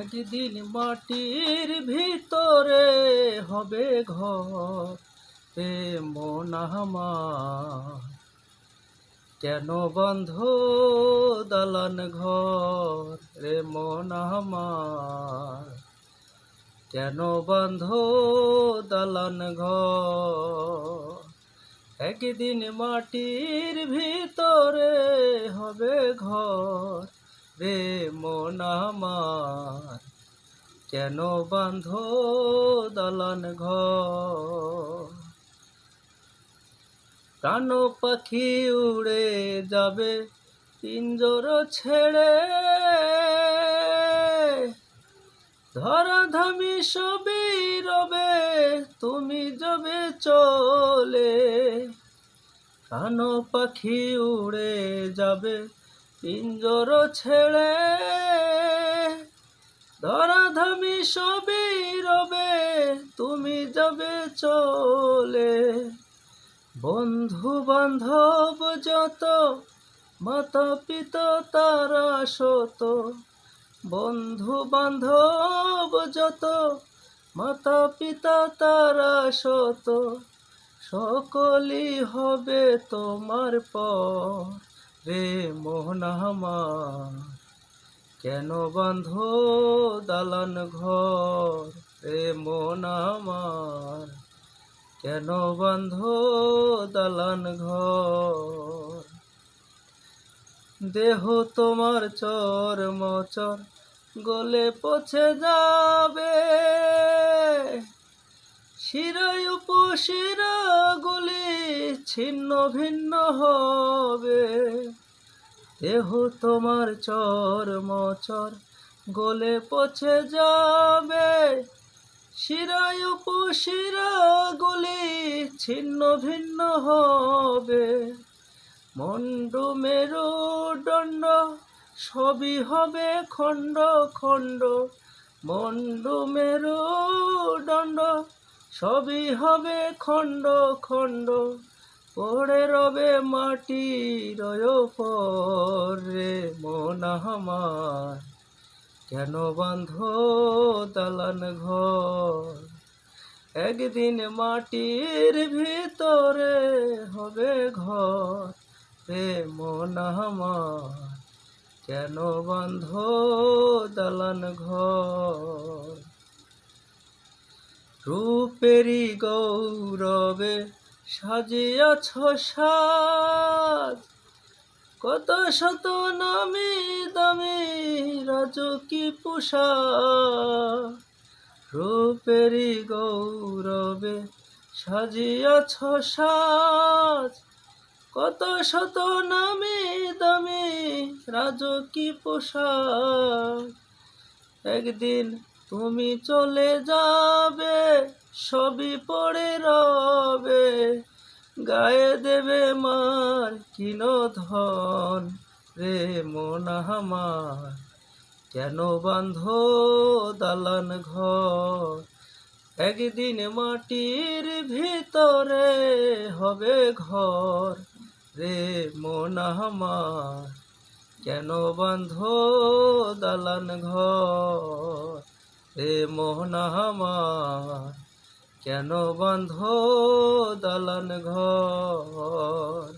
একদিন মাটির ভিতরে হবে ঘর রে মন আমার, কেন বন্ধ দালান ঘর রে মন আমার, কেন বন্ধ দালান ঘর। একদিন মাটির ভিতরে হবে ঘর রে মন আমার, কেন বাঁধ দালান ঘর। প্রাণ পাখি উড়ে যাবে পিঞ্জর ছেড়ে, ধরাধামী সবই রবে তুমি যাবে চলে। প্রাণ পাখি উড়ে যাবে পিঞ্জর ছেড়ে, ধরাধামী সবই রবে তুমি যাবে চলে। বন্ধু বান্ধব যত মাতা পিতা তারা শত, বন্ধু বান্ধব যত মাতা পিতা তারা শত, সকলই হবে তোমার পর রে মন আমার, কেন বাঁধ দালান ঘর রে মন আমার, কেন বাঁধ দালান ঘর। দেহ তোমার চর মচর গলে পচে যাবে, শিরায় উপশিরা গুলি ছিন্ন ভিন্ন হবে। দেহ তোমার চর মচর গলে পচে যাবে, শিরায় উপশিরা গুলি ছিন্ন ভিন্ন হবে। মন্ডু মেরুদণ্ড সবই হবে খণ্ড খণ্ড, মন্ডু মেরুদণ্ড সবই হবে খণ্ড খণ্ড, পড়ে রবে মাটির ওপর রে মন আমার, কেন বাঁধ দালান ঘর। একদিন মাটির ভিতরে হবে ঘর রে মন আমার, কেন বাঁধ দালান ঘর। রূপেরই গৌরবে সাজিয়াছ সাজ, কত শত নামি দামি রাজকী পোশাক। রূপেরই গৌরবে সাজিয়াছ সাজ, কত শত নামি দামি রাজকী পোশাক। একদিন তুমি চলে যাবে সবই পড়ে রবে, গায়ে দেবে মার কিন ধন রে মন আমার, কেন বাঁধ দালান ঘর। একদিন মাটির ভিতরে হবে ঘর রে মন আমার, কেন বাঁধ দালান ঘর রে মন আমার, কেন বাঁধ দালান ঘর।